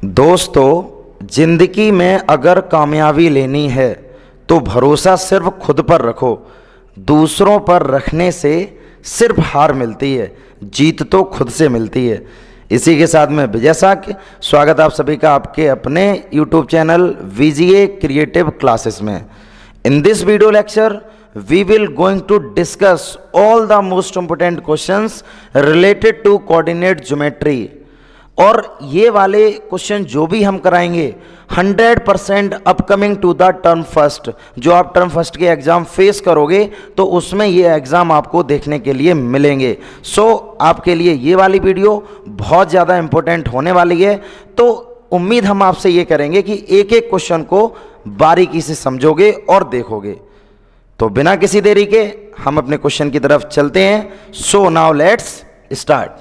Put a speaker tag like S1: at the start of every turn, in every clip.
S1: दोस्तों, जिंदगी में अगर कामयाबी लेनी है तो भरोसा सिर्फ खुद पर रखो। दूसरों पर रखने से सिर्फ हार मिलती है, जीत तो खुद से मिलती है। इसी के साथ में विजय साक्य, स्वागत आप सभी का आपके अपने YouTube channel VGA creative classes में। In this video lecture we will going to discuss all the most important questions related to coordinate geometry। और ये वाले क्वेश्चन जो भी हम कराएंगे 100% upcoming to the term first. जो आप टर्म फर्स्ट के एग्जाम फेस करोगे तो उसमें ये एग्जाम आपको देखने के लिए मिलेंगे। आपके लिए ये वाली वीडियो बहुत ज़्यादा इंपॉर्टेंट होने वाली है। तो उम्मीद हम आपसे ये करेंगे कि एक एक क्वेश्चन को बारीकी से समझोगे और देखोगे। तो बिना किसी देरी के हम अपने क्वेश्चन की तरफ चलते हैं। So now let's start.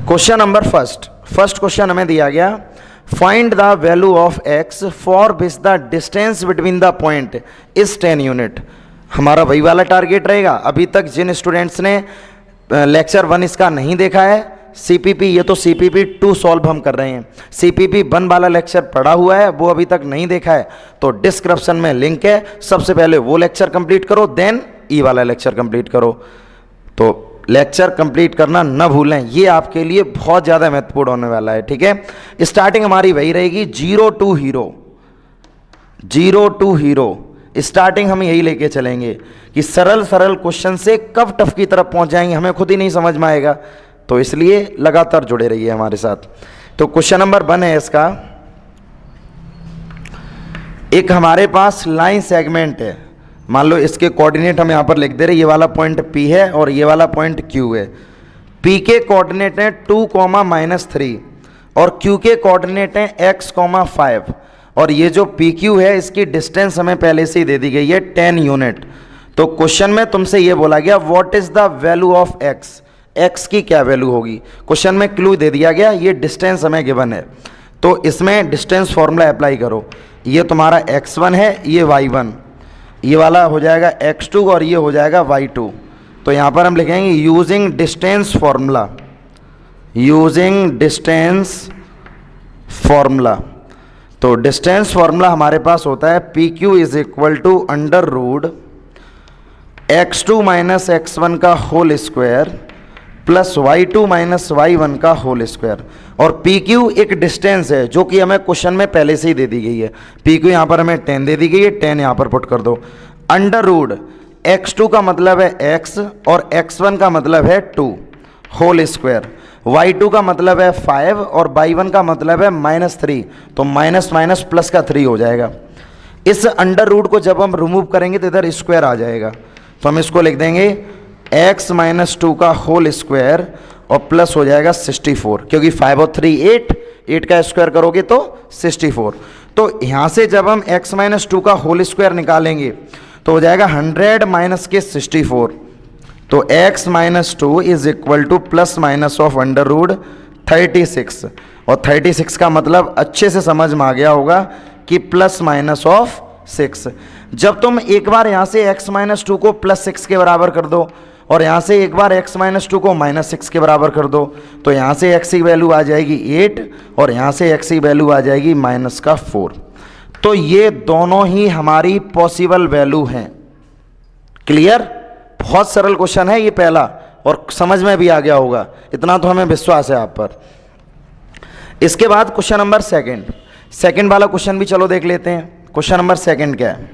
S1: Question number first question हमें दिया गया, find the value of x for which the distance between the point is 10 unit. हमारा वही वाला टारगेट रहेगा। अभी तक जिन स्टूडेंट्स ने लेक्चर 1 इसका नहीं देखा है, CPP, ये तो CPP 2 सॉल्व हम कर रहे हैं। CPP 1 वाला लेक्चर पढ़ा हुआ है, वो अभी तक नहीं देखा है तो डिस्क्रिप्शन में लिंक है, सबसे पहले वो लेक्चर कंप्लीट करो, देन ई वाला लेक्चर कंप्लीट करो। तो लेक्चर कंप्लीट करना न भूलें, ये आपके लिए बहुत ज़्यादा महत्वपूर्ण होने वाला है। ठीक है, स्टार्टिंग हमारी वही रहेगी, जीरो टू हीरो। स्टार्टिंग हम यही लेके चलेंगे कि सरल क्वेश्चन से कब टफ की तरफ पहुंच जाएंगे हमें खुद ही नहीं समझ में आएगा। तो इसलिए लगातार जुड़े रहिए हमारे साथ। तो क्वेश्चन नंबर 1 है इसका, एक हमारे पास लाइन सेगमेंट है। मान लो इसके कोऑर्डिनेट हम यहाँ पर लिख दे रहे, ये वाला पॉइंट P है और ये वाला पॉइंट Q है। P के कोऑर्डिनेट हैं 2, -3 और Q के कोऑर्डिनेट हैं x, 5 और ये जो PQ है इसकी डिस्टेंस हमें पहले से ही दे दी गई है 10 यूनिट। तो क्वेश्चन में तुमसे ये बोला गया what is the value of x की क्या वैल्यू होगी। क्वेश्चन में क्लू दे दिया गया, ये डिस्टेंस हमें गिवन है तो इसमें डिस्टेंस फॉर्मूला अप्लाई करो। ये तुम्हारा x1 है, ये y1, ये वाला हो जाएगा x2 और ये हो जाएगा y2। तो यहाँ पर हम लिखेंगे यूजिंग डिस्टेंस फॉर्मूला। तो डिस्टेंस फॉर्मूला हमारे पास होता है PQ is equal to under root x2 minus x1 का whole square plus y2 minus y1 का होल स्क्वायर। और PQ एक डिस्टेंस है जो कि हमें क्वेश्चन में पहले से ही दे दी गई है। PQ यहाँ पर हमें 10 दे दी गई है, 10 यहाँ पर पुट कर दो। अंडर रूट x2 का मतलब है x और x1 का मतलब है 2 होल स्क्वायर, y2 का मतलब है 5 और y1 का मतलब है -3। तो माइनस माइनस प्लस का 3 हो जाएगा। इस अंडर रूट को जब हम रिमूव करेंगे तो इधर स्क्वायर आ जाएगा। तो हम इसको लिख देंगे x माइनस 2 का होल स्क्वायर और प्लस हो जाएगा 64, क्योंकि 5 और 3 8 का स्क्वायर करोगे तो 64। तो यहाँ से जब हम x माइनस 2 का होल स्क्वायर निकालेंगे तो हो जाएगा 100 माइनस के 64। तो x minus 2 is equal to plus minus of under root 36। और 36 का मतलब अच्छे से समझ में आ गया होगा कि प्लस माइनस ऑफ 6। जब तुम एक बार यहाँ से x माइनस 2 को +6 के बराबर कर दो और यहाँ से एक बार x माइनस 2 को -6 के बराबर कर दो तो यहाँ से x की वैल्यू आ जाएगी 8 और यहाँ से x की वैल्यू आ जाएगी -4। तो ये दोनों ही हमारी पॉसिबल वैल्यू हैं। क्लियर? बहुत सरल क्वेश्चन है ये पहला और समझ में भी आ गया होगा, इतना तो हमें विश्वास है आप पर। इसके बाद क्वेश्चन नंबर सेकंड वाला क्वेश्चन भी चलो देख लेते हैं। क्वेश्चन नंबर 2 क्या है?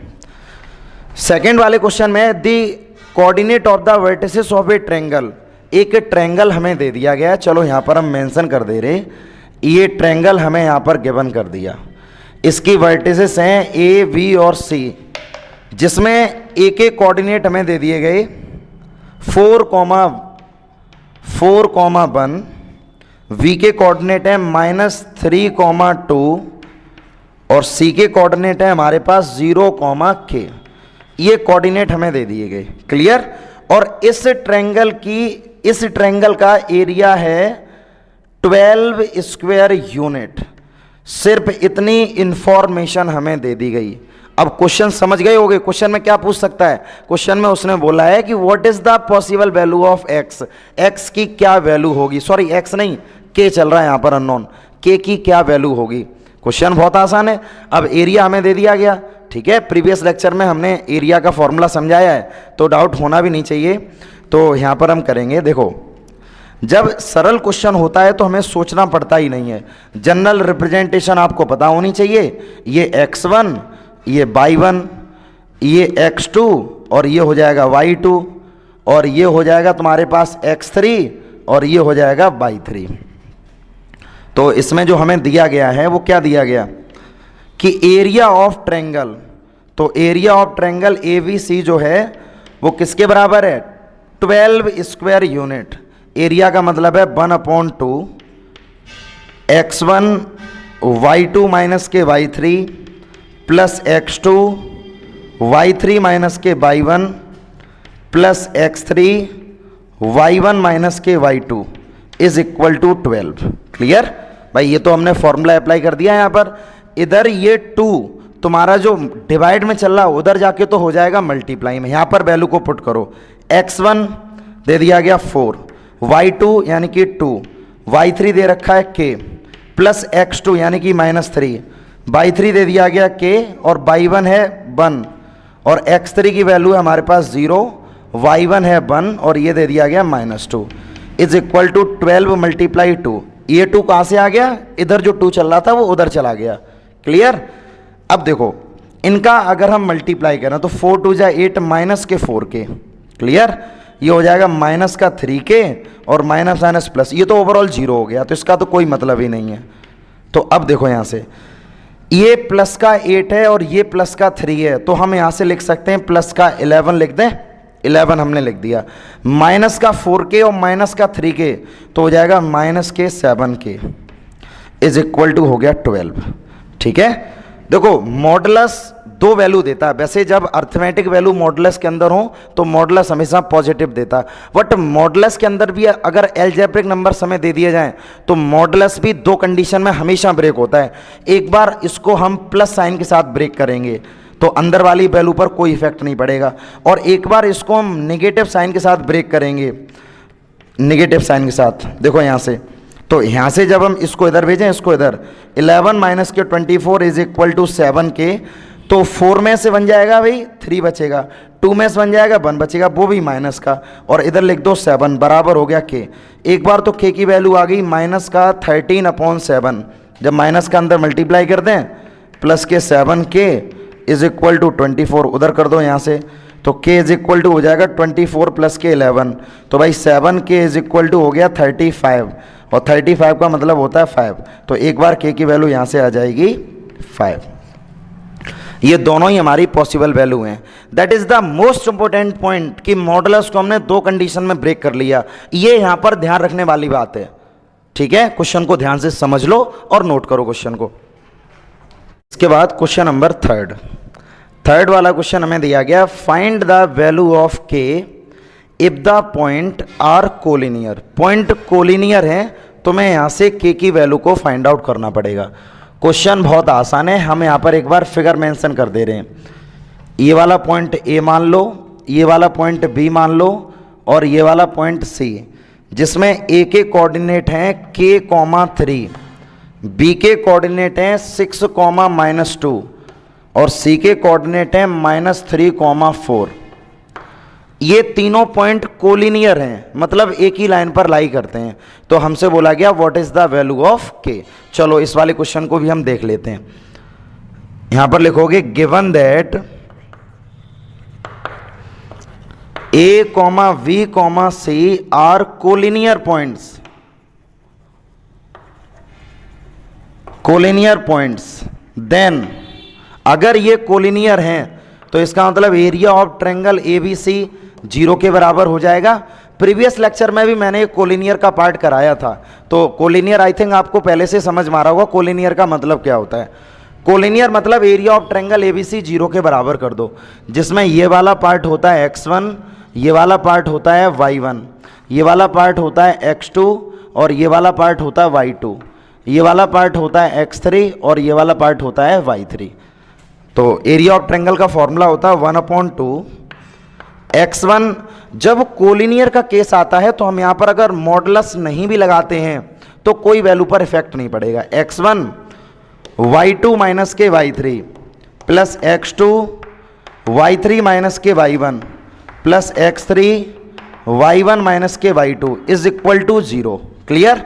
S1: सेकंड वाले क्वेश्चन में the coordinate of the vertices of a triangle. एक ट्रायंगल हमें दे दिया गया, चलो यहाँ पर हम मेंशन कर दे रहे, ये ट्रायंगल हमें यहाँ पर गिवन कर दिया। इसकी वर्टिसेस हैं A, B और C, जिसमें A के कोऑर्डिनेट हमें दे दिए गए 4, 1, V के कोऑर्डिनेट है -3, 2 और C के कोऑर्डिनेट है हमारे पास 0, K। ये कोऑर्डिनेट हमें दे दिए गए। क्लियर? और इस ट्रायंगल का एरिया है 12 स्क्वायर यूनिट। सिर्फ इतनी इंफॉर्मेशन हमें दे दी गई। अब क्वेश्चन समझ गए होंगे, क्वेश्चन में क्या पूछ सकता है। क्वेश्चन में उसने बोला है कि what is the possible value of x की क्या वैल्यू होगी। सॉरी x नहीं, k चल रहा है यहाँ पर अननोन, के की क्या वैल्यू होगी। क्वेश्चन बहुत आसान है। अब एरिया हमें दे दिया गया, ठीक है, प्रीवियस लेक्चर में हमने एरिया का फॉर्मूला समझाया है, तो डाउट होना भी नहीं चाहिए। तो यहाँ पर हम करेंगे, देखो जब सरल क्वेश्चन होता है तो हमें सोचना पड़ता ही नहीं है। जनरल रिप्रेजेंटेशन आपको पता होनी चाहिए, ये x1, ये y1, ये x2 और ये हो जाएगा y2 और ये हो जाएगा तुम्हारे पास x3 और ये हो जाएगा y3। तो इसमें जो हमें दिया गया है वो क्या दिया गया कि एरिया ऑफ ट्रायंगल, तो एरिया ऑफ ट्रायंगल ABC जो है वो किसके बराबर है, 12 स्क्वायर यूनिट। एरिया का मतलब है 1/2 x1 y2 माइनस के y3 plus x2 y3 minus के y1 plus x3 y1 minus के y2 is equal to 12। Clear भाई, ये तो हमने फॉर्मूला अप्लाई कर दिया यहाँ पर। इधर ये 2 तुम्हारा जो डिवाइड में चल रहा है उधर जाके तो हो जाएगा मल्टीप्लाई में। यहाँ पर वैल्यू को पुट करो, x1 दे दिया गया 4, y2 यानी कि 2, y3 दे रखा है k प्लस x2 यानी कि -3, y3 दे दिया गया k और y1 है 1 और x3 की वैल्यू है हमारे पास 0, y1 है 1 और ये दे दिया गया -2 इज इक्वल टू 12 मल्टीप्लाई 2। ये 2 कहाँ से आ गया, इधर जो 2 चल रहा था वो उधर चला गया। क्लियर। अब देखो इनका अगर हम मल्टीप्लाई करें तो 4 2 जा 8 माइनस के 4k। क्लियर, ये हो जाएगा माइनस का 3k और माइनस माइनस प्लस, ये तो ओवरऑल 0 हो गया, तो इसका तो कोई मतलब ही नहीं है। तो अब देखो यहाँ से ये प्लस का 8 है और ये प्लस का 3 है, तो हम यहाँ से लिख सकते हैं प्लस का 11 लिख दें, 11 हमने लिख दिया, माइनस का 4k और माइनस का 3k तो हो जाएगा माइनस के 7k इज इक्वल टू हो गया 12। ठीक है, देखो मॉडुलस 2 वैल्यू देता है। वैसे जब अर्थमेटिक वैल्यू मॉडुलस के अंदर हो तो मॉडुलस हमेशा पॉजिटिव देता है, बट मॉडुलस के अंदर भी अगर एल्जेब्रिक नंबर हमें दे दिए जाएं तो मॉडुलस भी 2 कंडीशन में हमेशा ब्रेक होता है। एक बार इसको हम प्लस साइन के साथ ब्रेक करेंगे तो अंदर वाली वैल्यू पर कोई इफेक्ट नहीं पड़ेगा, और एक बार इसको हम नेगेटिव साइन के साथ ब्रेक करेंगे, नेगेटिव साइन के साथ, देखो यहाँ से, तो यहाँ से जब हम इसको इधर भेजें, इसको इधर 11 माइनस के 24 इज इक्वल टू 7k, तो 4 में से बन जाएगा भाई 3 बचेगा, 2 में से बन जाएगा 1 बचेगा, वो भी माइनस का, और इधर लिख दो 7 बराबर हो गया k। एक बार तो k की वैल्यू आ गई माइनस का 13/7, जब माइनस का अंदर मल्टीप्लाई कर दें प्लस के 7k इज इक्वल टू 24, उधर कर दो यहाँ से, तो k इज इक्वल टू हो जाएगा 24 प्लस के 11, तो भाई 7k इज इक्वल टू हो गया 35, और 35 का मतलब होता है 5, तो एक बार k की वैल्यू यहाँ से आ जाएगी 5। ये दोनों ही हमारी पॉसिबल वैल्यू हैं। That is the most important point कि मॉडुलस को हमने 2 कंडीशन में ब्रेक कर लिया, ये यहाँ पर ध्यान रखने वाली बात है। ठीक है, क्वेश्चन को ध्यान से समझ लो और नोट करो क्वेश्चन को। इसके बाद क्वेश्चन नंबर 3 वाला क्वेश्चन हमें दिया गया, find the value of k if the point are collinear. Point collinear है तो मैं यहाँ से k की वैल्यू को फाइंड आउट करना पड़ेगा। क्वेश्चन बहुत आसान है, हम यहाँ पर एक बार फिगर मेंशन कर दे रहे हैं। ये वाला पॉइंट A मान लो, ये वाला पॉइंट B मान लो और ये वाला पॉइंट C, जिसमें A के कोऑर्डिनेट हैं k,3, B के कोऑर्डिनेट हैं 6,-2 और C के कोऑर्डिनेट हैं -3,4। ये तीनों पॉइंट कोलिनियर हैं, मतलब एक ही लाइन पर लाई करते हैं, तो हमसे बोला गया what is the value of k। चलो इस वाले क्वेश्चन को भी हम देख लेते हैं। यहां पर लिखोगे given that A, V, C are collinear points, collinear points, then अगर ये कोलिनियर हैं तो इसका मतलब एरिया ऑफ ट्रायंगल ABC 0 के बराबर हो जाएगा। प्रीवियस लेक्चर में भी मैंने कोलिनियर का पार्ट कराया था, तो कोलिनियर आई थिंक आपको पहले से समझ में आ रहा होगा कोलिनियर का मतलब क्या होता है। कोलिनियर मतलब एरिया ऑफ ट्रायंगल ABC 0 के बराबर कर दो, जिसमें ये वाला पार्ट होता है x1, ये वाला पार्ट होता है y1, ये वाला पार्ट होता है x2 और ये वाला पार्ट होता है y2, ये वाला पार्ट होता है x3 और ये वाला पार्ट होता है y3। तो एरिया ऑफ ट्रायंगल का फॉर्मूला होता है 1/2 x1। जब कोलिनियर का केस आता है तो हम यहाँ पर अगर मॉडुलस नहीं भी लगाते हैं तो कोई वैल्यू पर इफेक्ट नहीं पड़ेगा। x1 y2 माइनस के y3 plus x2 y3 minus के y1 plus x3 y1 minus के y2 is equal to 0। Clear.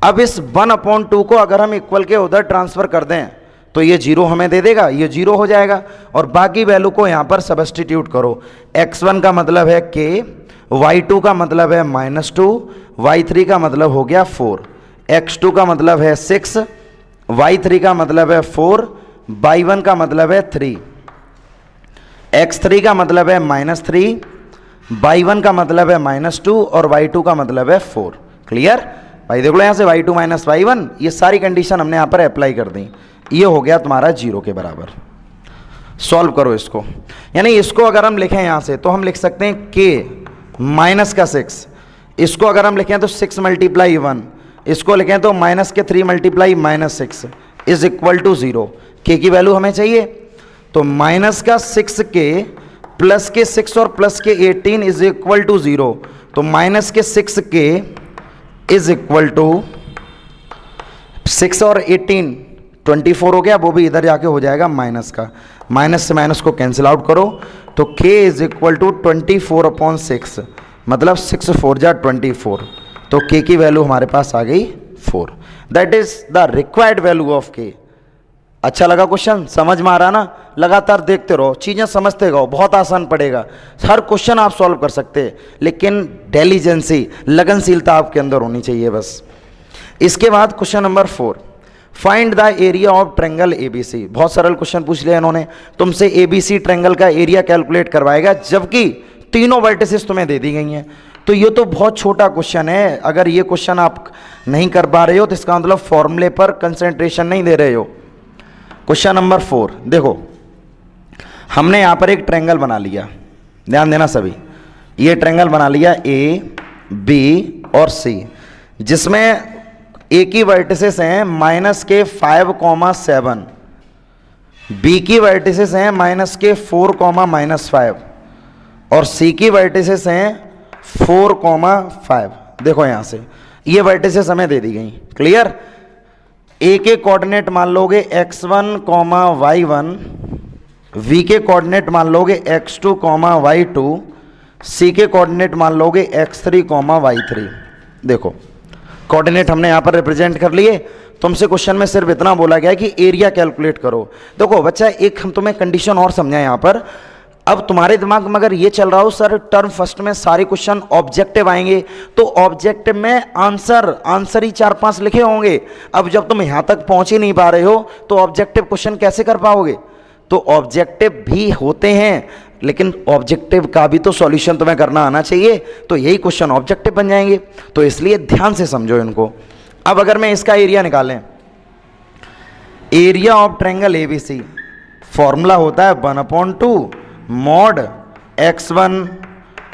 S1: अब इस 1/2 को अगर हम इक्वल के उधर ट्रांसफर कर दें तो ये 0 हमें दे देगा, ये 0 हो जाएगा और बाकी वैल्यू को यहां पर सब्स्टिट्यूट करो। x1 का मतलब है k, y2 का मतलब है -2, y3 का मतलब हो गया 4, x2 का मतलब है 6, y3 का मतलब है 4, y1 का मतलब है 3, x3 का मतलब है -3, y1 का मतलब है -2 और y2 का मतलब है 4। क्लियर भाई, देख लो यहां से y2 माइनस y1, ये सारी कंडीशन हमने यहां पर अप्लाई कर दी, ये हो गया तुम्हारा 0 के बराबर। सॉल्व करो इसको, यानी इसको अगर हम लिखें यहां से तो हम लिख सकते हैं k माइनस का 6, इसको अगर हम लिखें तो 6 मल्टीप्लाई 1, इसको लिखें तो माइनस के 3 multiply -6 is equal to 0। k की वैल्यू हमें चाहिए, तो माइनस का 6k प्लस के 6 और प्लस के 18 इज इक्वल टू 0, तो माइनस के 6k इज इक्वल टू 6 और 18 24 हो गया, वो भी इधर जाके हो जाएगा माइनस का, माइनस से माइनस को कैंसिल आउट करो तो k इज इक्वल टू 24/6, मतलब 6 4 जा 24, तो k की वैल्यू हमारे पास आ गई 4। That is the required value of k। अच्छा लगा क्वेश्चन, समझ में आ रहा ना? लगातार देखते रहो, चीज़ें समझते रहो, बहुत आसान पड़ेगा, हर क्वेश्चन आप सॉल्व कर सकते हैं, लेकिन डेलीजेंसी, लगनशीलता आपके अंदर होनी चाहिए बस। इसके बाद question number 4, find the area of triangle ABC. बहुत सरल क्वेश्चन पूछ लिया इन्होंने, तुमसे एबीसी ट्रायंगल का एरिया कैलकुलेट करवाएगा, जबकि तीनों वर्टिसेस तुम्हें दे दी गई हैं। तो ये तो बहुत छोटा क्वेश्चन है, अगर ये क्वेश्चन आप नहीं कर पा रहे हो तो इसका मतलब फॉर्मूले पर कंसंट्रेशन नहीं दे रहे हो। क्वेश्चन नंबर 4 देखो, हमने यहां पर एक ट्रायंगल बना लिया, ध्यान देना सभी, ये ट्रायंगल बना लिया ए, बी और सी, जिसमें ए की वर्टिसेस हैं माइनस के 5,7, बी की वर्टिसेस हैं माइनस के 4,-5 और सी की वर्टिसेस हैं 4,5। देखो यहां से ये वर्टिसेस हमें दे दी गई। क्लियर। ए के कोऑर्डिनेट मान लोगे x1, y1, v के कोऑर्डिनेट मान लोगे x2, y2, c के कोऑर्डिनेट मान लोगे x3, y3। देखो कोऑर्डिनेट हमने यहां पर रिप्रेजेंट कर लिए, तुमसे क्वेश्चन में सिर्फ इतना बोला गया कि एरिया कैलकुलेट करो। देखो बच्चा, एक हम तुम्हें कंडीशन और समझाएं यहां पर। अब तुम्हारे दिमाग में अगर ये चल रहा हो सर टर्म फर्स्ट में सारे क्वेश्चन ऑब्जेक्टिव आएंगे, तो ऑब्जेक्टिव में आंसर ही 4-5 लिखे होंगे। अब जब तुम यहां तक पहुंच ही नहीं पा रहे हो तो ऑब्जेक्टिव क्वेश्चन कैसे कर पाओगे? तो ऑब्जेक्टिव भी होते हैं, लेकिन ऑब्जेक्टिव का भी तो सॉल्यूशन तुम्हें करना आना चाहिए, तो यही क्वेश्चन ऑब्जेक्टिव बन जाएंगे। तो इसलिए ध्यान से समझो इनको। अब अगर मैं इसका एरिया निकालें, area of triangle ABC, formula होता है 1/2 मॉड x1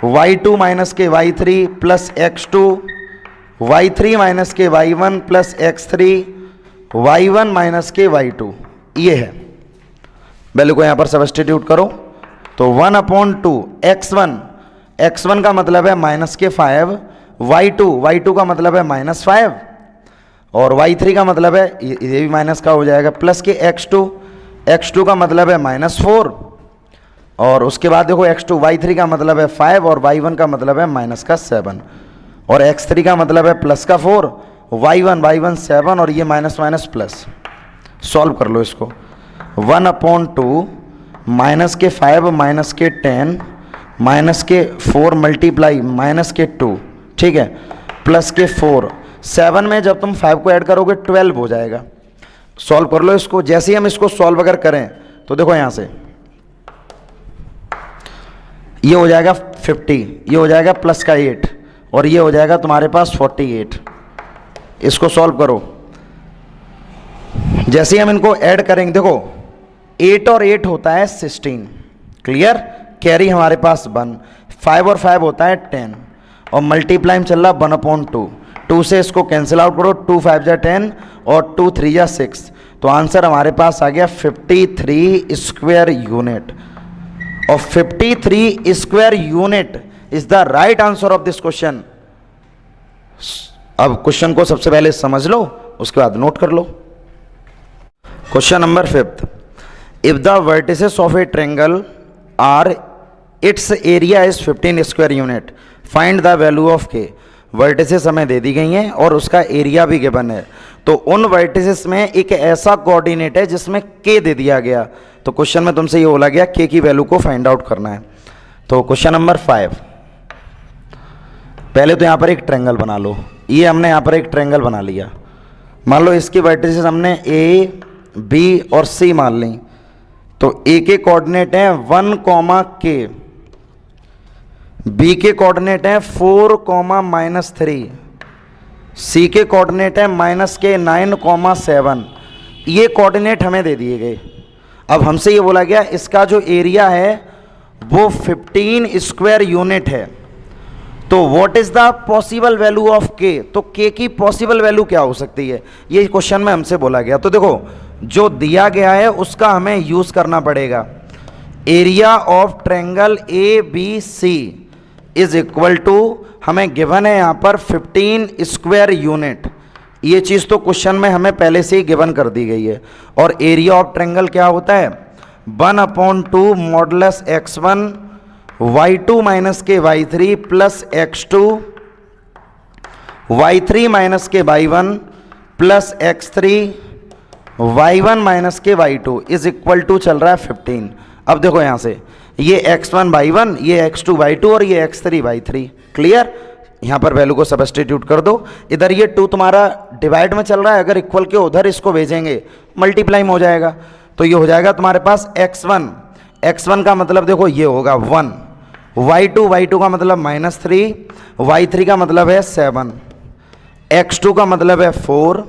S1: y2 माइनस के y3 plus x2 y3 minus के y1 plus x3 y1 minus के y2। ये है, वैल्यू को यहां पर सब्स्टिट्यूट करो तो 1/2 x1 का मतलब है माइनस के 5, y2 का मतलब है -5 और y3 का मतलब है ये भी माइनस का हो जाएगा, प्लस के x2 का मतलब है -4 और उसके बाद देखो x2 y3 का मतलब है 5 और y1 का मतलब है -7 और x3 का मतलब है +4, y1 7 और ये माइनस प्लस। सॉल्व कर लो इसको। 1/2 माइनस के 5 माइनस के 10 माइनस के 4 मल्टीप्लाई माइनस के 2, ठीक है, प्लस के 4, 7 में जब तुम 5 को ऐड करोगे 12 हो जाएगा। सॉल्व कर लो इसको। जैसे ही हम इसको सॉल्व अगर करें तो देखो यहां से ये हो जाएगा 50, ये हो जाएगा प्लस का 8 और ये हो जाएगा तुम्हारे पास 48। इसको सॉल्व करो। जैसे ही हम इनको ऐड करेंगे, देखो 8 और 8 होता है 16, क्लियर, कैरी हमारे पास 1, 5 और 5 होता है 10 और मल्टीप्लाई में चल रहा 1/2, 2 से इसको कैंसिल आउट करो, 2 5 जा 10 और 2 3 जा 6, तो आंसर हमारे पास आ गया 53 स्क्वायर यूनिट। और 53 square unit is the right answer of this question. अब क्वेश्चन को सबसे पहले समझ लो, उसके बाद नोट कर लो। Question number 5, if the vertices of a triangle are its area is 15 square unit, find the value of K. Vertices हमें दे दी गई हैं और उसका एरिया भी गिवन है। तो उन वर्टिसेस में एक ऐसा कोऑर्डिनेट है जिसमें के दे दिया गया, तो क्वेश्चन में तुमसे ये बोला गया के की वैल्यू को फाइंड आउट करना है। तो क्वेश्चन नंबर 5, पहले तो यहाँ पर एक ट्रायंगल बना लो। ये हमने यहाँ पर एक ट्रायंगल बना लिया। मान लो इसकी वर्टिसेस हमने ए बी और सी मान ली। तो ए के कोऑर्डिनेट है 1, के, बी के कोऑर्डिनेट है 4, -3, सी के कोऑर्डिनेट है -के 9, 7। ये कोऑर्डिनेट हमें दे दिए गए। अब हमसे ये बोला गया इसका जो एरिया है वो 15 स्क्वायर यूनिट है। तो what is the possible value of के, तो के की पॉसिबल वैल्यू क्या हो सकती है, ये क्वेश्चन में हमसे बोला गया। तो देखो जो दिया गया है उसका हमें यूज करना पड़ेगा। Area of triangle A B C is equal to, हमें गिवन है यहाँ पर 15 स्क्वायर यूनिट। ये चीज़ तो क्वेश्चन में हमें पहले से ही गिवन कर दी गई है। और एरिया ऑफ ट्रायंगल क्या होता है, 1/2 मॉडुलस x1 y2 - के y3 प्लस x2 y3 - के y1 प्लस x3 y1 - के y2 इज इक्वल टू चल रहा है 15। अब देखो यहाँ से ये x1 y1, ये x2 y2 और ये x3 y3। क्लियर, यहाँ पर वैल्यू को सब्स्टिट्यूट कर दो। इधर ये 2 तुम्हारा डिवाइड में चल रहा है, अगर इक्वल के उधर इसको भेजेंगे मल्टीप्लाई में हो जाएगा। तो ये हो जाएगा तुम्हारे पास x1 का मतलब देखो ये होगा 1, y2 का मतलब -3, y3 का मतलब है 7, x2 का मतलब है 4,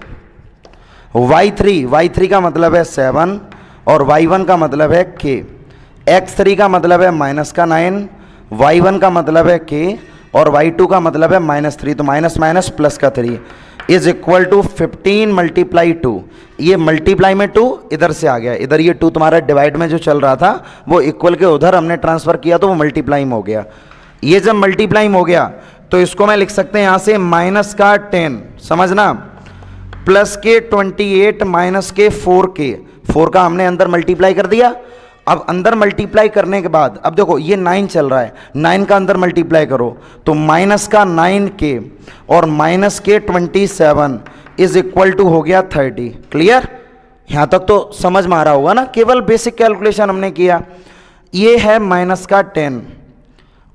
S1: y3 का मतलब है 7 और y1 का मतलब है k, x3 का मतलब है -9, y1 का मतलब है k और y2 का मतलब है -3, तो माइनस प्लस का 3 इज इक्वल टू 15 × 2। ये मल्टीप्लाई में 2 इधर से आ गया, इधर ये 2 तुम्हारा डिवाइड में जो चल रहा था वो इक्वल के उधर हमने ट्रांसफर किया तो वो मल्टीप्लाई में हो गया। ये जब मल्टीप्लाई में हो गया तो इसको मैं लिख सकते हैं यहाँ से -10, समझना, प्लस के 28 के 4 का हमने अंदर मल्टीप्लाई कर दिया। अब अंदर मल्टीप्लाई करने के बाद अब देखो ये 9 चल रहा है, 9 का अंदर मल्टीप्लाई करो तो -9k और के 27 इज इक्वल टू हो गया 30। क्लियर, यहाँ तक तो समझ में आ रहा होगा ना, केवल बेसिक कैलकुलेशन हमने किया। ये है -10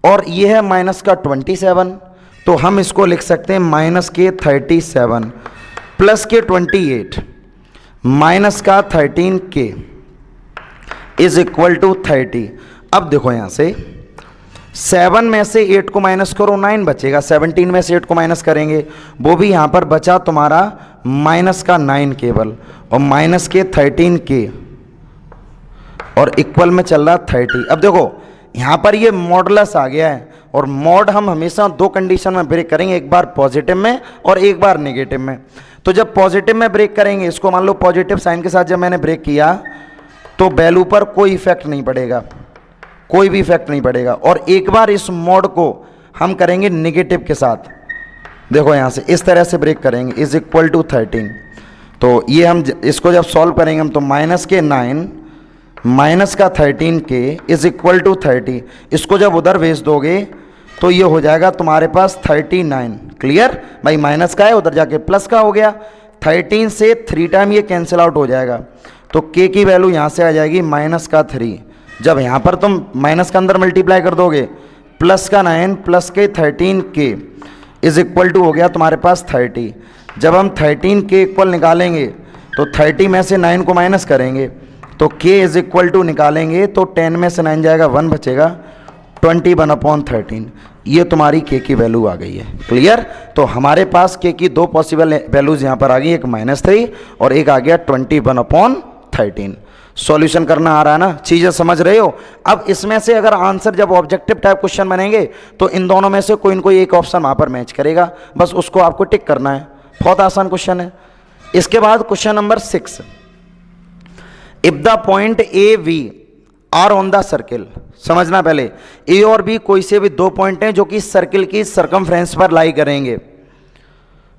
S1: और ये है -27, तो हम इसको लिख सकते हैं के 37 प्लस के 28 -13k इज इक्वल टू 30। अब देखो यहाँ से 7 में से 8 को माइनस करो, 9 बचेगा। 17 में से 8 को माइनस करेंगे, वो भी यहाँ पर बचा तुम्हारा -9 केवल और के 13k और इक्वल में चल रहा 30। अब देखो यहाँ पर ये मॉडुलस आ गया है और मॉड हम हमेशा 2 कंडीशन में ब्रेक करेंगे, एक बार पॉजिटिव में और एक बार नेगेटिव में। तो जब पॉजिटिव में ब्रेक करेंगे, इसको मान लो पॉजिटिव साइन के साथ जब मैंने ब्रेक किया तो वैल्यू पर कोई इफेक्ट नहीं पड़ेगा, कोई भी इफेक्ट नहीं पड़ेगा। और एक बार इस मोड को हम करेंगे नेगेटिव के साथ, देखो यहाँ से इस तरह से ब्रेक करेंगे, इज इक्वल टू 13। तो ये हम इसको जब सॉल्व करेंगे हम तो -9 का 13k इज इक्वल टू 30। इसको जब उधर भेज दोगे तो ये हो जाएगा तुम्हारे पास 39। क्लियर भाई, माइनस का है उधर जाके प्लस का हो गया। 13 से 3 टाइम ये कैंसिल आउट हो जाएगा तो k की वैल्यू यहाँ से आ जाएगी -3। जब यहाँ पर तुम माइनस का अंदर मल्टीप्लाई कर दोगे, प्लस का 9 प्लस के 13k इज इक्वल टू हो गया तुम्हारे पास 30। जब हम 13k इक्वल निकालेंगे तो 30 में से 9 को माइनस करेंगे तो k इज इक्वल टू निकालेंगे तो 10 में से 9 जाएगा, 1 बचेगा, 21/13। ये तुम्हारी k की वैल्यू आ गई है। क्लियर, तो हमारे पास k की 2 पॉसिबल वैल्यूज यहाँ पर आ गई, एक -3 और एक आ गया 21/13। सॉल्यूशन करना आ रहा है ना, चीज़ें समझ रहे हो। अब इसमें से अगर आंसर जब ऑब्जेक्टिव टाइप क्वेश्चन बनेंगे तो इन दोनों में से कोई न कोई एक ऑप्शन वहाँ पर मैच करेगा, बस उसको आपको टिक करना है। बहुत आसान क्वेश्चन है। इसके बाद question number 6, if the point A V are on the circle. समझना पहले, ए और बी कोई से भी 2 पॉइंट हैं जो कि सर्किल की सरकमफ्रेंस पर लाई करेंगे।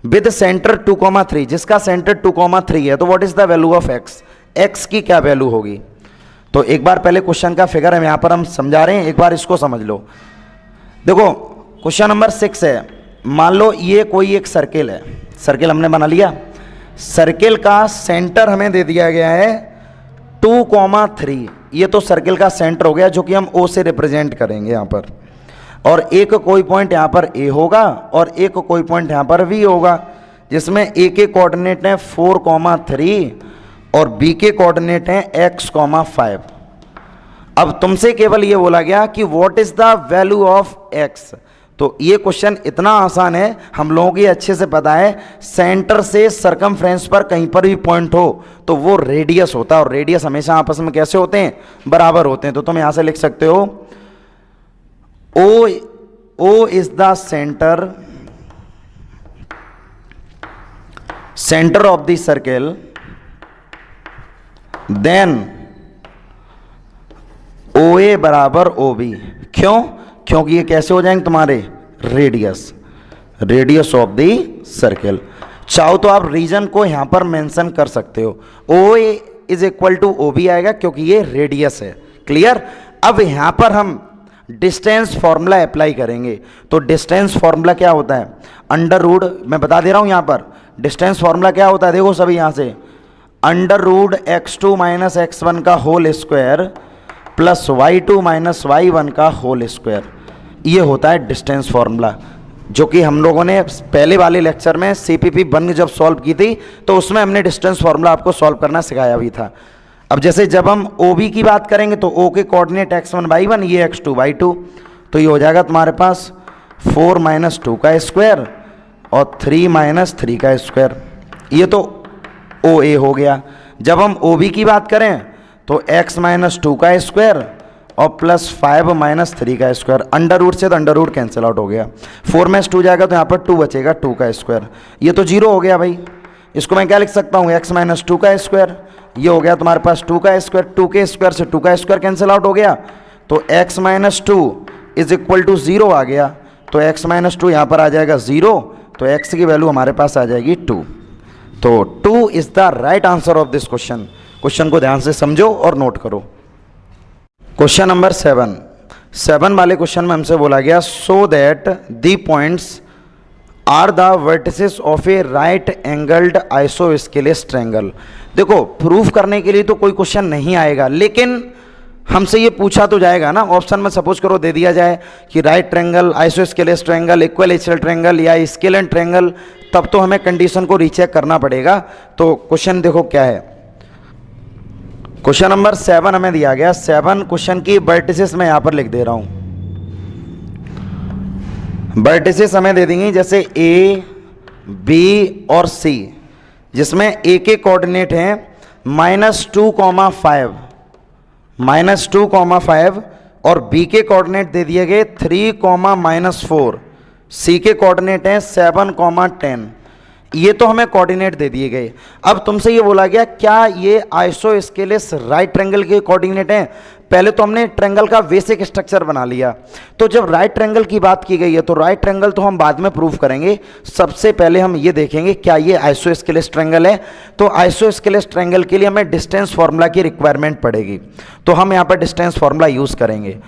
S1: विद सेंटर 2,3, जिसका सेंटर 2,3 है, तो what is the value of x, x की क्या वैल्यू होगी। तो एक बार पहले क्वेश्चन का फिगर हम यहां पर हम समझा रहे हैं, एक बार इसको समझ लो। देखो क्वेश्चन नंबर 6 है, मान लो ये कोई एक सर्किल है, सर्किल हमने बना लिया, सर्किल का सेंटर हमें दे दिया गया है 2,3, ये तो सर्किल का सेंटर हो गया जो कि हम O से रिप्रेजेंट करेंगे यहाँ पर, और एक कोई पॉइंट यहाँ पर A होगा और एक कोई पॉइंट यहाँ पर V होगा, जिसमें A के कोऑर्डिनेट हैं 4,3 और B के कोऑर्डिनेट हैं x,5। अब तुमसे केवल ये बोला गया कि what is the value of x, तो ये क्वेश्चन इतना आसान है, हम लोगों को ये अच्छे से पता है, सेंटर से सरकमफ्रेंस पर कहीं पर भी पॉइंट हो तो वो रेडियस होता है, और रेडियस हमेशा आपस में कैसे होते हैं, बराबर होते हैं। तो तुम यहां से लिख सकते हो O is the centre of the circle, then OA बराबर OB। क्यों, क्योंकि ये कैसे हो जाएंगे तुम्हारे रेडियस ऑफ द सर्किल। चाहो तो आप रीजन को यहां पर मेंशन कर सकते हो, OA is equal to OB आएगा क्योंकि ये रेडियस है। क्लियर। अब यहां पर हम डिस्टेंस फॉर्मूला अप्लाई करेंगे, तो डिस्टेंस फॉर्मूला क्या होता है, अंडर रूट, मैं बता दे रहा हूं यहां पर डिस्टेंस फॉर्मूला क्या होता है, देखो सभी यहां से, under root x2 minus x1 का whole square plus y2 minus y1 का होल स्क्वायर, ये होता है डिस्टेंस फॉर्मूला, जो कि हम लोगों ने पहले वाले लेक्चर में CPP 1 जब सॉल्व की थी तो उसमें हमने डिस्टेंस फॉर्मूला आपको सॉल्व करना सिखाया भी था। अब जैसे जब हम OB की बात करेंगे तो O के कोऑर्डिनेट x1 y1, ये x2 y2, तो ये हो जाएगा तुम्हारे पास 4 माइनस 2 का स्क्वायर और 3 माइनस 3 का स्क्वायर, ये तो OA हो गया। जब हम OB की बात करें तो x माइनस 2 का स्क्वायर और प्लस 5 माइनस 3 का स्क्वायर, अंडर रूट से तो अंडर रूट कैंसिल आउट हो गया, 4 में 2 जाएगा तो यहाँ पर 2 बचेगा, 2 का स्क्वायर, ये तो 0 हो गया भाई। इसको मैं क्या लिख सकता हूँ, x माइनस 2 का स्क्वायर, ये हो गया तुम्हारे पास 2 का स्क्वायर, 2 के स्क्वायर से 2 का स्क्वायर कैंसिल आउट हो गया, तो x minus 2 is equal to 0 आ गया, तो x माइनस 2 यहाँ पर आ जाएगा 0, तो x की वैल्यू हमारे पास आ जाएगी 2। तो 2 is the right answer of this question. Question को ध्यान से समझो और नोट करो। क्वेश्चन नंबर 7 वाले क्वेश्चन में हमसे बोला गया, so that the points are the vertices of a right angled isosceles triangle. देखो प्रूफ करने के लिए तो कोई क्वेश्चन नहीं आएगा, लेकिन हमसे ये पूछा तो जाएगा ना, ऑप्शन में सपोज करो दे दिया जाए कि right triangle, isosceles triangle, equilateral triangle या स्केलेंट ट्रायंगल, तब तो हमें कंडीशन को रीचेक करना पड़ेगा। तो क्वेश्चन देखो क्या है, क्वेश्चन नंबर 7 हमें दिया गया, 7 क्वेश्चन की वर्टिसेस मैं यहां पर लिख दे रहा हूं, वर्टिसेस हमें दे देंगे जैसे A, B और C, जिसमें A के कोऑर्डिनेट हैं -2,5 और B के कोऑर्डिनेट दे दिए गए 3,-4, C के कोऑर्डिनेट हैं 7,10, ये तो हमें कोऑर्डिनेट दे दिए गए। अब तुमसे ये बोला गया क्या ये आइसोस्केलेस राइट ट्रायंगल के कोऑर्डिनेट हैं। पहले तो हमने ट्रायंगल का बेसिक स्ट्रक्चर बना लिया, तो जब राइट ट्रायंगल की बात की गई है तो राइट ट्रायंगल तो हम बाद में प्रूव करेंगे, सबसे पहले हम ये देखेंगे क्या ये आइसोस्केलेस ट्रायंगल है। तो आइसोस्केलेस ट्रायंगल के लिए हमें डिस्टेंस फार्मूला की रिक्वायरमेंट पड़ेगी, तो हम यहाँ पर डिस्टेंस फार्मूला यूज करेंगे।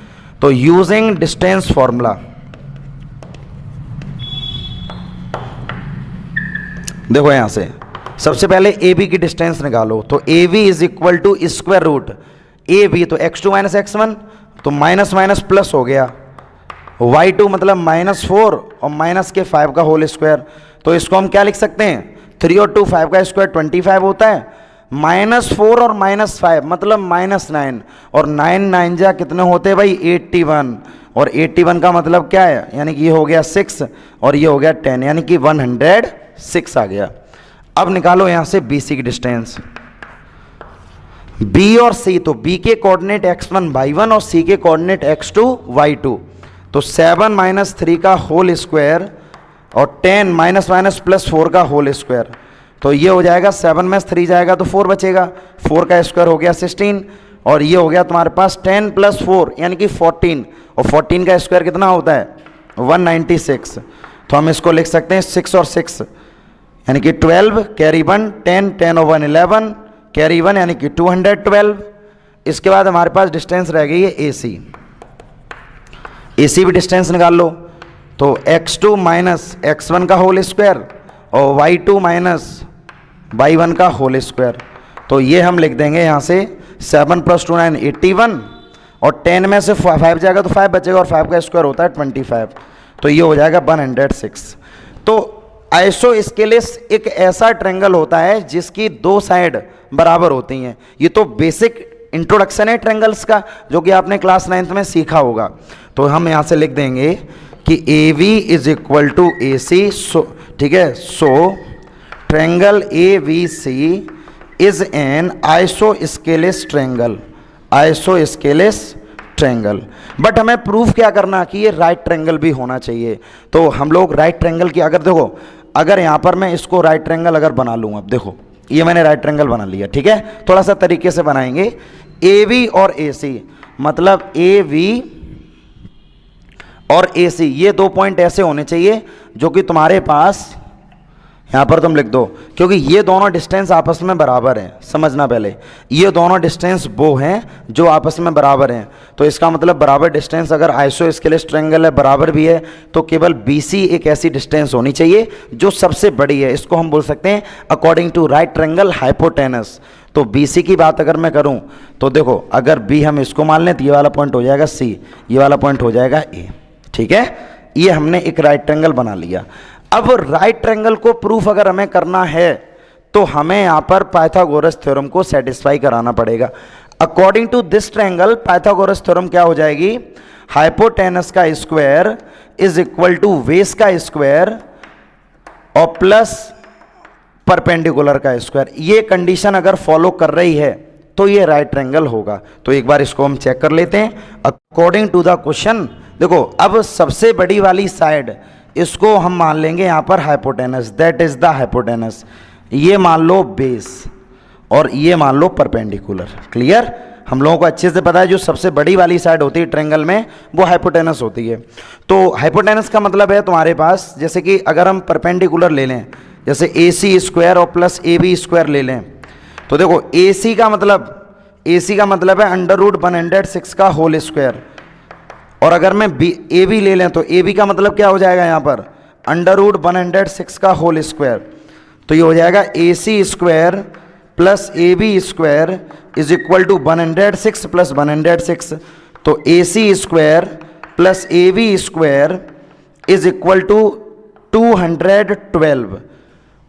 S1: तो यूजिंग डिस्टेंस फार्मूला, देखो यहां से सबसे पहले AB की डिस्टेंस निकालो, तो AB is equal to square root AB, तो x2 माइनस x1, तो माइनस माइनस प्लस हो गया, y2 मतलब -4 और माइनस के 5 का होल स्क्वायर, तो इसको हम क्या लिख सकते हैं, 3 और 2 5 का स्क्वायर 25 होता है, -4 और -5 मतलब -9, और 9 9 जा कितने होते हैं भाई 81, और 81 का मतलब क्या है, यानी कि ये हो गया 6 और ये हो गया 10, यानी कि 106 आ गया। अब निकालो यहां से BC की डिस्टेंस, B और C, तो B के कोऑर्डिनेट x1 y1 और C के कोऑर्डिनेट x2 y2, तो 7 - 3 का होल स्क्वायर और 10 -+ 4 का होल स्क्वायर, तो ये हो जाएगा 7 में 3 जाएगा तो 4 बचेगा, 4 का स्क्वायर हो गया 16, और ये हो गया तुम्हारे पास 10 + 4 यानी कि 14, और 14 का स्क्वायर कितना होता है 196, तो हम इसको लिख सकते हैं 6 और 6 यानी कि 12 कैरी 1 10 10 और 1 11 कैरी 1 यानी कि 212। इसके बाद हमारे पास डिस्टेंस रह गई है AC। AC भी डिस्टेंस निकाल लो, तो x2 माइनस x1 का होल स्क्वायर और y2 माइनस y1 का होल स्क्वायर। तो ये हम लिख देंगे यहाँ से 7 + 2 9 81 और 10 में से 5 जाएगा तो 5 बचेगा और 5 का स्क्वायर होता है 25, तो ये हो जाएगा 106। तो आइसोस्केलेस एक ऐसा ट्रायंगल होता है जिसकी दो साइड बराबर होती हैं। ये तो बेसिक इंट्रोडक्शन है ट्रायंगल्स का, जो कि आपने क्लास 9th में सीखा होगा। तो हम यहाँ से लिख देंगे कि AV = AC। सो ठीक है, so triangle AVC is an isosceles triangle, isosceles triangle. But हमें प्रूफ क्या करना कि ये राइट ट्रायंगल भी होना चाहिए। तो हम लोग राइट ट्रायंगल की अगर देखो, अगर यहाँ पर मैं इसको राइट ट्रायंगल अगर बना लूँ, अब देखो ये मैंने राइट ट्रायंगल बना लिया, ठीक है। थोड़ा सा तरीके से बनाएंगे। AV और AC मतलब AV और AC ये दो पॉइंट ऐसे होने चाहिए जो कि तुम्हारे पास यहाँ पर तुम लिख दो, क्योंकि ये दोनों डिस्टेंस आपस में बराबर हैं। समझना पहले, ये दोनों डिस्टेंस वो हैं जो आपस में बराबर हैं। तो इसका मतलब बराबर डिस्टेंस अगर आइसोस्केलेस ट्रायंगल है, बराबर भी है, तो केवल BC एक ऐसी डिस्टेंस होनी चाहिए जो सबसे बड़ी है। इसको हम बोल सकते हैं according to right triangle hypotenuse. तो BC की बात अगर मैं करूँ तो देखो, अगर B हम इसको मान लें तो ये वाला पॉइंट हो जाएगा C, ये वाला पॉइंट हो जाएगा A, ठीक है। ये हमने एक राइट ट्रायंगल बना लिया। अब राइट ट्रायंगल को प्रूफ अगर हमें करना है तो हमें यहाँ पर पाइथागोरस थ्योरम को सेटिस्फाई कराना पड़ेगा। According to this triangle Pythagoras theorem क्या हो जाएगी, हाइपोटेनस का square is equal to base का स्क्वायर और प्लस परपेंडिकुलर का स्क्वायर। ये कंडीशन अगर फॉलो कर रही है तो ये राइट ट्रायंगल होगा। तो एक बार इसको हम चेक कर लेते हैं। अकॉर्डिंग टू द क्वेश्चन देखो, अब सबसे बड़ी वाली साइड इसको हम मान लेंगे यहाँ पर hypotenuse, that is the hypotenuse. ये मान लो बेस और ये मान लो परपेंडिकुलर। क्लियर, हम लोगों को अच्छे से पता है जो सबसे बड़ी वाली साइड होती है ट्रायंगल में वो हाइपोटेनस होती है। तो हाइपोटेनस का मतलब है तुम्हारे पास, जैसे कि अगर हम परपेंडिकुलर ले लें, जैसे AC² और प्लस AB² ले लें, तो देखो AC का मतलब है √106 का होल स्क्वायर। और अगर मैं AB ले लें तो AB का मतलब क्या हो जाएगा यहाँ पर, √106 का होल स्क्वायर। तो ये हो जाएगा AC² plus AB² is equal to 106 plus 106। तो AC² plus AB² is equal to 212।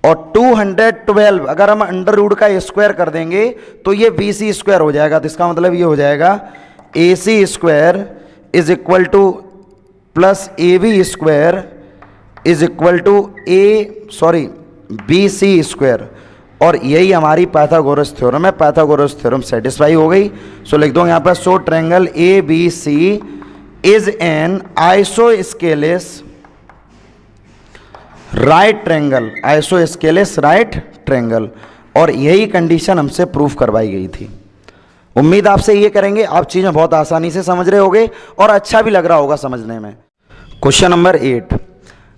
S1: और 212 अगर हम √ का स्क्वायर कर देंगे तो ये BC² हो जाएगा। तो इसका मतलब ये हो जाएगा AC² is equal to plus AB² is equal to BC²। और यही हमारी पाइथागोरस थ्योरम है। पाइथागोरस थ्योरम सेटिस्फाई हो गई। सो लिख दो यहाँ पर, so triangle ABC is an isosceles right triangle, isosceles right triangle. और यही कंडीशन हमसे प्रूफ करवाई गई थी। उम्मीद आपसे ये करेंगे आप चीज़ें बहुत आसानी से समझ रहे होगे और अच्छा भी लग रहा होगा समझने में। Question number 8,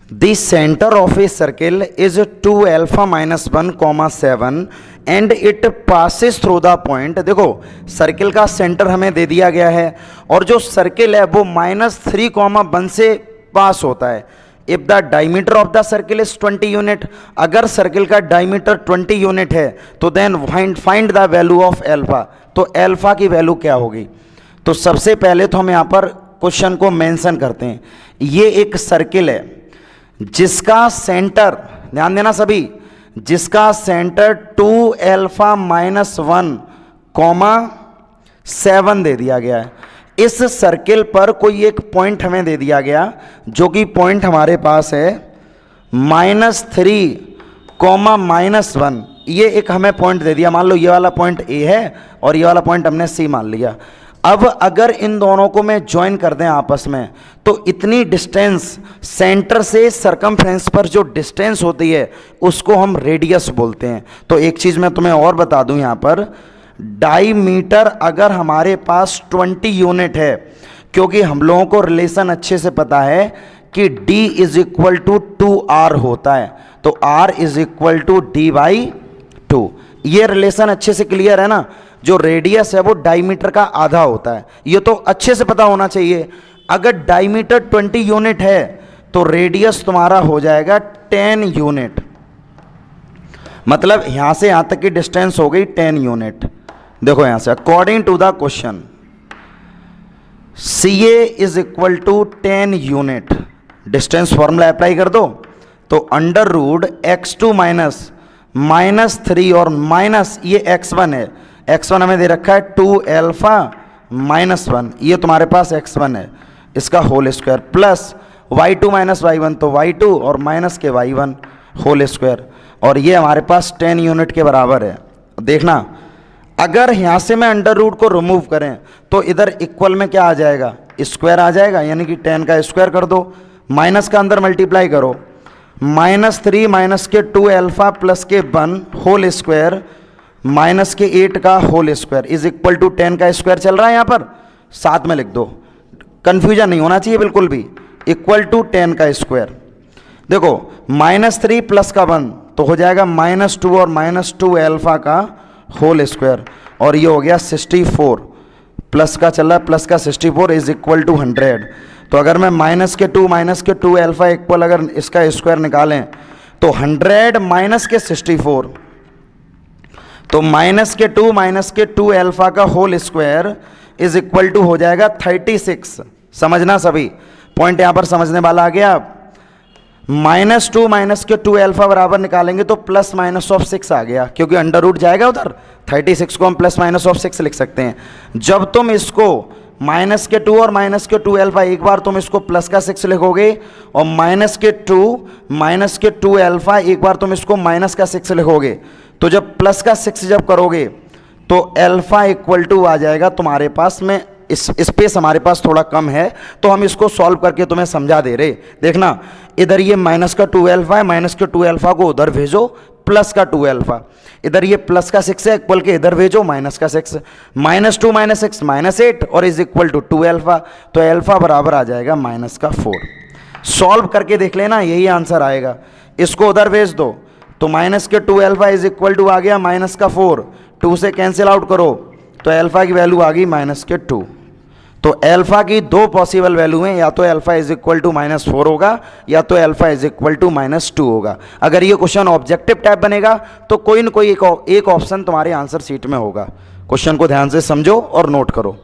S1: the centre of a circle is 2α - 1, 7 and it passes through the point. देखो सर्किल का सेंटर हमें दे दिया गया है और जो सर्किल है वो -3, 1 से पास होता है। If the diameter of the circle is 20 unit, अगर सर्किल का डायमीटर 20 यूनिट है तो then find the value of alpha. तो एल्फा की वैल्यू क्या होगी। तो सबसे पहले तो हम यहाँ पर क्वेश्चन को मेंशन करते हैं। ये एक सर्किल है जिसका सेंटर, ध्यान देना सभी, जिसका सेंटर 2α - 1, 7 दे दिया गया है। इस सर्किल पर कोई एक पॉइंट हमें दे दिया गया जो कि पॉइंट हमारे पास है -3, -1। ये एक हमें पॉइंट दे दिया। मान लो ये वाला पॉइंट A है और ये वाला पॉइंट हमने C मान लिया। अब अगर इन दोनों को मैं ज्वाइन कर दें आपस में तो इतनी डिस्टेंस सेंटर से सरकमफ्रेंस पर जो डिस्टेंस होती है उसको हम रेडियस बोलते हैं। तो एक चीज़ मैं तुम्हें और बता दूं, यहाँ पर डायमीटर अगर हमारे पास 20 यूनिट है, क्योंकि हम लोगों को रिलेशन अच्छे से पता है कि d is equal to 2r होता है, तो r is equal to d by 2। ये रिलेशन अच्छे से क्लियर है ना? जो रेडियस है वो डायमीटर का आधा होता है, ये तो अच्छे से पता होना चाहिए। अगर डायमीटर 20 यूनिट है तो रेडियस तुम्हारा हो जाएगा 10 यूनिट, मतलब यहां से यहां तक की डिस्टेंस हो गई 10 यूनिट। देखो यहां से according to the question CA is equal to 10 unit, distance formula apply कर दो, तो अंडर रूट x2 माइनस 3 और माइनस ये x1 है, x1 हमें दे रखा है 2 अल्फा माइनस 1, ये तुम्हारे पास x1 है, इसका whole square plus y2 minus y1 तो y2 और माइनस के y1 होल स्क्वायर, और ये हमारे पास 10 यूनिट के बराबर है। देखना अगर यहाँ से मैं अंडर रूट को रिमूव करें तो इधर इक्वल में क्या आ जाएगा, स्क्वायर आ जाएगा, यानी कि 10 का स्क्वायर कर दो, माइनस का अंदर मल्टीप्लाई करो, माइनस 3 माइनस के 2 अल्फा प्लस के 1 होल स्क्वायर माइनस के 8 का whole square is equal to 10 का स्क्वायर चल रहा है, यहाँ पर साथ में लिख दो, कंफ्यूजन नहीं होना चाहिए बिल्कुल भी, इक्वल टू 10 का स्क्वायर। देखो माइनस 3 प्लस का 1 तो हो जाएगा माइनस 2 और माइनस 2 अल्फा का होल स्क्वायर, और ये हो गया 64, प्लस का चल रहा है, प्लस का 64 इज इक्वल टू 100। तो अगर मैं माइनस के 2 अल्फा इक्वल अगर इसका स्क्वायर निकालें तो 100 माइनस के 64, तो माइनस के 2 अल्फा का whole square is equal to हो जाएगा 36। समझना सभी, पॉइंट यहां पर समझने वाला आ गया। माइनस के 2 अल्फा बराबर निकालेंगे तो प्लस माइनस ऑफ 6 आ गया, क्योंकि अंडर रूट जाएगा उधर, 36 को हम प्लस माइनस ऑफ 6 लिख सकते हैं। जब तुम इसको माइनस के 2 और माइनस के 2 अल्फा, एक बार तुम इसको प्लस का 6 लिखोगे, और माइनस के 2 अल्फा एक बार तुम इसको माइनस का 6 लिखोगे, तो जब प्लस का 6 जब करोगे तो अल्फा इक्वल टू आ जाएगा तुम्हारे पास में, स्पेस हमारे पास थोड़ा कम है तो हम इसको सॉल्व करके तुम्हें समझा दे रहे। देखना इधर ये माइनस का 2 अल्फा है, माइनस के 2 अल्फा को उधर भेजो, प्लस का 2 अल्फा, इधर ये प्लस का 6 है, इक्वल के इधर भेजो माइनस का 6, माइनस 2 माइनस 6 माइनस 8 और इज इक्वल टू 2 अल्फा, तो अल्फा बराबर आ जाएगा माइनस का 4। सॉल्व करके देख लेना, यही आंसर आएगा। इसको उधर भेज दो तो माइनस के 2 अल्फा इज इक्वल टू आ गया माइनस का 4, 2 से कैंसिल आउट करो तो अल्फा की वैल्यू आ गई माइनस के 2। तो अल्फा की दो पॉसिबल वैल्यू हैं, या तो अल्फा इज इक्वल टू -4 होगा या तो अल्फा इज इक्वल टू -2 होगा। अगर ये क्वेश्चन ऑब्जेक्टिव टाइप बनेगा तो कोई न कोई एक ऑप्शन तुम्हारे आंसर शीट में होगा। क्वेश्चन को ध्यान से समझो और नोट करो।